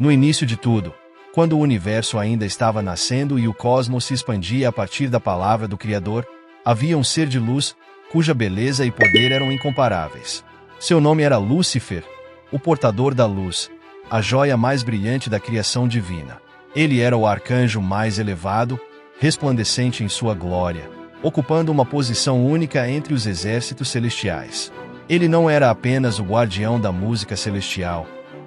No início de tudo, quando o universo ainda estava nascendo e o cosmos se expandia a partir da palavra do Criador, havia um ser de luz, cuja beleza e poder eram incomparáveis. Seu nome era Lúcifer, o portador da luz, a joia mais brilhante da criação divina. Ele era o arcanjo mais elevado, resplandecente em sua glória, ocupando uma posição única entre os exércitos celestiais. Ele não era apenas o guardião da música celestial,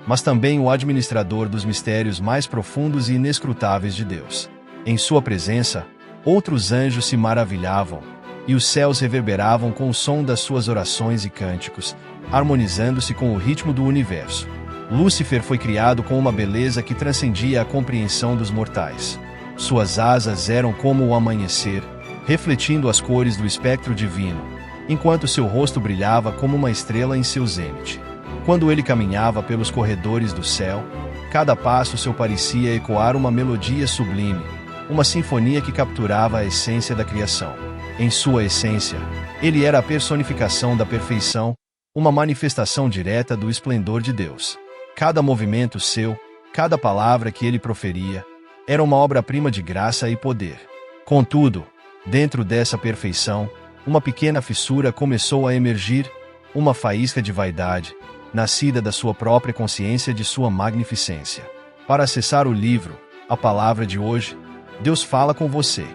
mas também o administrador dos mistérios mais profundos e inescrutáveis de Deus. Em sua presença, outros anjos se maravilhavam, e os céus reverberavam com o som das suas orações e cânticos, harmonizando-se com o ritmo do universo. Lúcifer foi criado com uma beleza que transcendia a compreensão dos mortais. Suas asas eram como o amanhecer, refletindo as cores do espectro divino, enquanto seu rosto brilhava como uma estrela em seu zênite. Quando ele caminhava pelos corredores do céu, cada passo seu parecia ecoar uma melodia sublime, uma sinfonia que capturava a essência da criação. Em sua essência, ele era a personificação da perfeição, uma manifestação direta do esplendor de Deus. Cada movimento seu, cada palavra que ele proferia, era uma obra-prima de graça e poder. Contudo, dentro dessa perfeição, uma pequena fissura começou a emergir, uma faísca de vaidade, nascida da sua própria consciência de sua magnificência. Para acessar o livro, a palavra de hoje, Deus fala com você.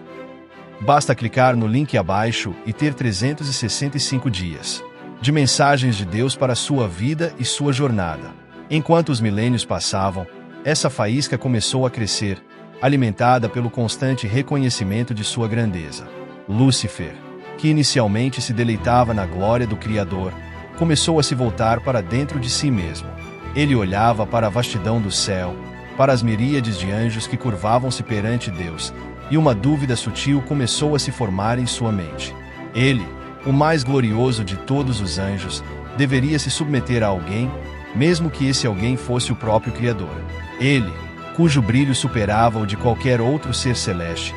Basta clicar no link abaixo e ter 365 dias de mensagens de Deus para a sua vida e sua jornada. Enquanto os milênios passavam, essa faísca começou a crescer, alimentada pelo constante reconhecimento de sua grandeza. Lúcifer, que inicialmente se deleitava na glória do Criador, começou a se voltar para dentro de si mesmo. Ele olhava para a vastidão do céu, para as miríades de anjos que curvavam-se perante Deus, e uma dúvida sutil começou a se formar em sua mente. Ele, o mais glorioso de todos os anjos, deveria se submeter a alguém, mesmo que esse alguém fosse o próprio Criador. Ele, cujo brilho superava o de qualquer outro ser celeste,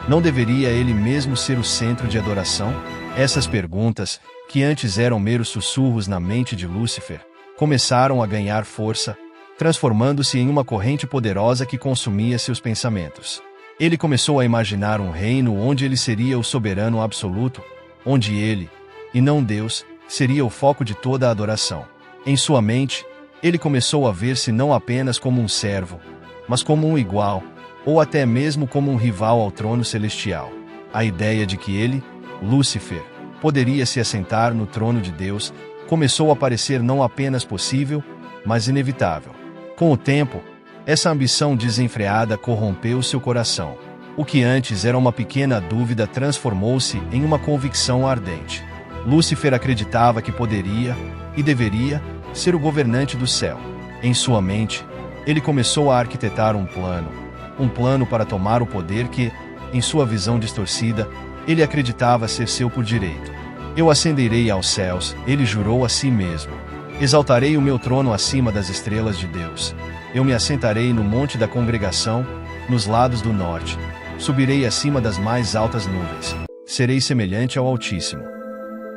não deveria ele mesmo ser o centro de adoração? Essas perguntas, que antes eram meros sussurros na mente de Lúcifer, começaram a ganhar força, transformando-se em uma corrente poderosa que consumia seus pensamentos. Ele começou a imaginar um reino onde ele seria o soberano absoluto, onde ele, e não Deus, seria o foco de toda a adoração. Em sua mente, ele começou a ver-se não apenas como um servo, mas como um igual, ou até mesmo como um rival ao trono celestial. A ideia de que ele, Lúcifer, poderia se assentar no trono de Deus, começou a parecer não apenas possível, mas inevitável. Com o tempo, essa ambição desenfreada corrompeu seu coração. O que antes era uma pequena dúvida transformou-se em uma convicção ardente. Lúcifer acreditava que poderia, e deveria, ser o governante do céu. Em sua mente, ele começou a arquitetar um plano para tomar o poder que, em sua visão distorcida, ele acreditava ser seu por direito. Eu ascenderei aos céus, ele jurou a si mesmo. Exaltarei o meu trono acima das estrelas de Deus. Eu me assentarei no monte da congregação, nos lados do norte. Subirei acima das mais altas nuvens. Serei semelhante ao Altíssimo.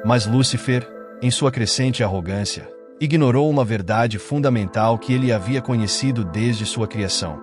Mas Lúcifer, em sua crescente arrogância, ignorou uma verdade fundamental que ele havia conhecido desde sua criação.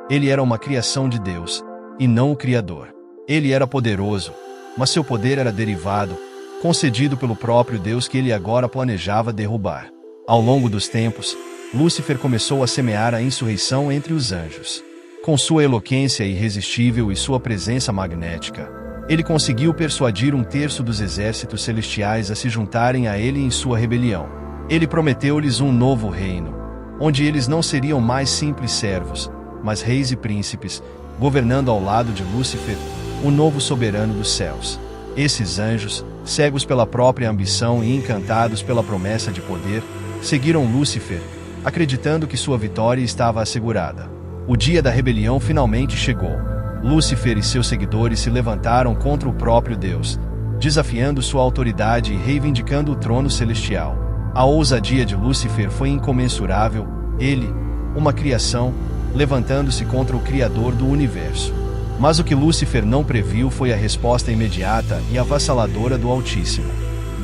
Ele era uma criação de Deus, e não o Criador. Ele era poderoso, mas seu poder era derivado, concedido pelo próprio Deus que ele agora planejava derrubar. Ao longo dos tempos, Lúcifer começou a semear a insurreição entre os anjos. Com sua eloquência irresistível e sua presença magnética, ele conseguiu persuadir 1/3 dos exércitos celestiais a se juntarem a ele em sua rebelião. Ele prometeu-lhes um novo reino, onde eles não seriam mais simples servos, mas reis e príncipes, governando ao lado de Lúcifer, o novo soberano dos céus. Esses anjos, cegos pela própria ambição e encantados pela promessa de poder, seguiram Lúcifer, acreditando que sua vitória estava assegurada. O dia da rebelião finalmente chegou. Lúcifer e seus seguidores se levantaram contra o próprio Deus, desafiando sua autoridade e reivindicando o trono celestial. A ousadia de Lúcifer foi incomensurável, ele, uma criação, levantando-se contra o Criador do universo. Mas o que Lúcifer não previu foi a resposta imediata e avassaladora do Altíssimo.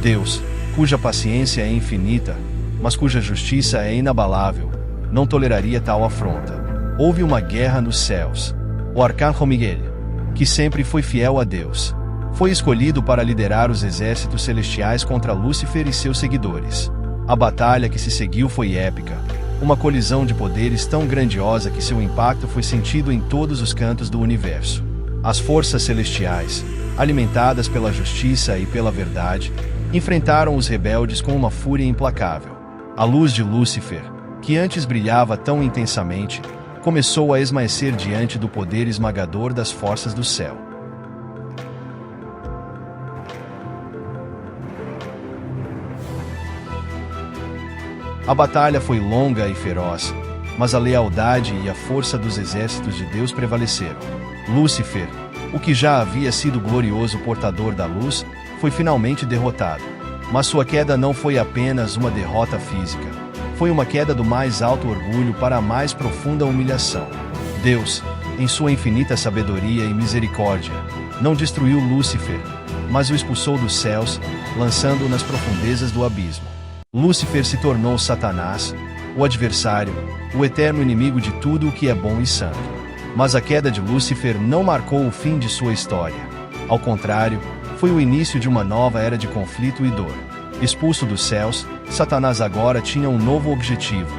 Deus, cuja paciência é infinita, mas cuja justiça é inabalável, não toleraria tal afronta. houve uma guerra nos céus. O arcanjo Miguel, que sempre foi fiel a Deus, foi escolhido para liderar os exércitos celestiais contra Lúcifer e seus seguidores. A batalha que se seguiu foi épica, uma colisão de poderes tão grandiosa que seu impacto foi sentido em todos os cantos do universo. As forças celestiais, alimentadas pela justiça e pela verdade, enfrentaram os rebeldes com uma fúria implacável. A luz de Lúcifer, que antes brilhava tão intensamente, começou a esmaecer diante do poder esmagador das forças do céu. A batalha foi longa e feroz, mas a lealdade e a força dos exércitos de Deus prevaleceram. Lúcifer, o que já havia sido glorioso portador da luz, foi finalmente derrotado. Mas sua queda não foi apenas uma derrota física. Foi uma queda do mais alto orgulho para a mais profunda humilhação. Deus, em sua infinita sabedoria e misericórdia, não destruiu Lúcifer, mas o expulsou dos céus, lançando-o nas profundezas do abismo. Lúcifer se tornou Satanás, o adversário, o eterno inimigo de tudo o que é bom e santo. Mas a queda de Lúcifer não marcou o fim de sua história. Ao contrário, foi o início de uma nova era de conflito e dor. Expulso dos céus, Satanás agora tinha um novo objetivo: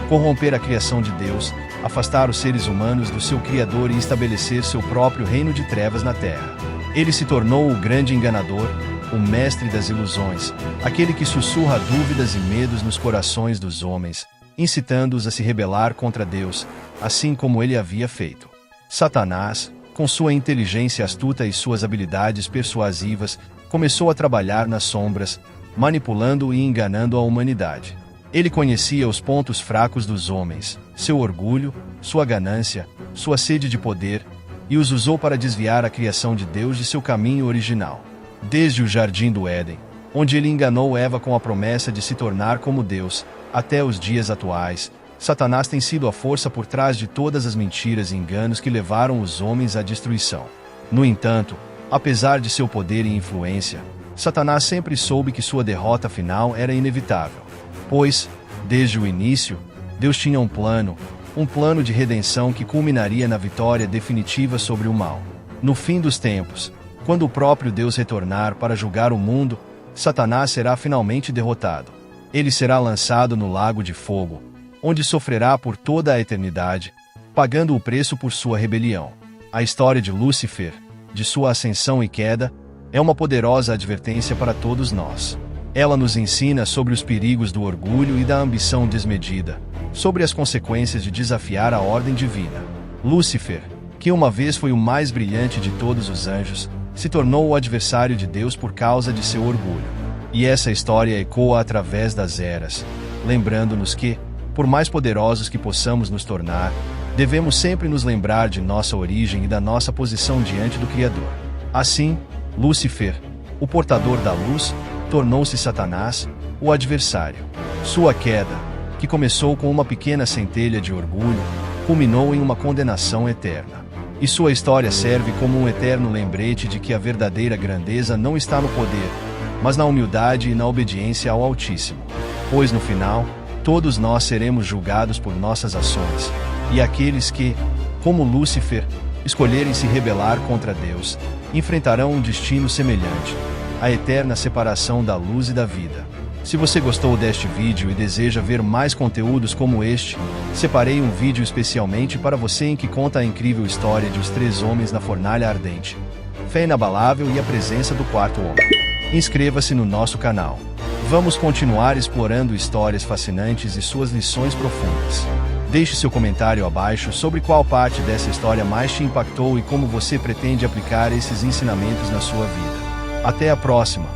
corromper a criação de Deus, afastar os seres humanos do seu Criador e estabelecer seu próprio reino de trevas na terra. Ele se tornou o grande enganador, o mestre das ilusões, aquele que sussurra dúvidas e medos nos corações dos homens, incitando-os a se rebelar contra Deus, assim como ele havia feito. Satanás, com sua inteligência astuta e suas habilidades persuasivas, começou a trabalhar nas sombras, manipulando e enganando a humanidade. Ele conhecia os pontos fracos dos homens, seu orgulho, sua ganância, sua sede de poder, e os usou para desviar a criação de Deus de seu caminho original. Desde o Jardim do Éden, onde ele enganou Eva com a promessa de se tornar como Deus, até os dias atuais, Satanás tem sido a força por trás de todas as mentiras e enganos que levaram os homens à destruição. No entanto, apesar de seu poder e influência, Satanás sempre soube que sua derrota final era inevitável. Pois, desde o início, Deus tinha um plano de redenção que culminaria na vitória definitiva sobre o mal. No fim dos tempos, quando o próprio Deus retornar para julgar o mundo, Satanás será finalmente derrotado. Ele será lançado no lago de fogo, onde sofrerá por toda a eternidade, pagando o preço por sua rebelião. A história de Lúcifer, de sua ascensão e queda, é uma poderosa advertência para todos nós. Ela nos ensina sobre os perigos do orgulho e da ambição desmedida, sobre as consequências de desafiar a ordem divina. Lúcifer, que uma vez foi o mais brilhante de todos os anjos, se tornou o adversário de Deus por causa de seu orgulho. E essa história ecoa através das eras, lembrando-nos que, por mais poderosos que possamos nos tornar, devemos sempre nos lembrar de nossa origem e da nossa posição diante do Criador. Assim, Lúcifer, o portador da luz, tornou-se Satanás, o adversário. Sua queda, que começou com uma pequena centelha de orgulho, culminou em uma condenação eterna. E sua história serve como um eterno lembrete de que a verdadeira grandeza não está no poder, mas na humildade e na obediência ao Altíssimo. Pois no final, todos nós seremos julgados por nossas ações, e aqueles que, como Lúcifer, escolherem se rebelar contra Deus, enfrentarão um destino semelhante, a eterna separação da luz e da vida. Se você gostou deste vídeo e deseja ver mais conteúdos como este, separei um vídeo especialmente para você em que conta a incrível história de os 3 homens na fornalha ardente, fé inabalável e a presença do 4º homem. Inscreva-se no nosso canal. Vamos continuar explorando histórias fascinantes e suas lições profundas. Deixe seu comentário abaixo sobre qual parte dessa história mais te impactou e como você pretende aplicar esses ensinamentos na sua vida. Até a próxima!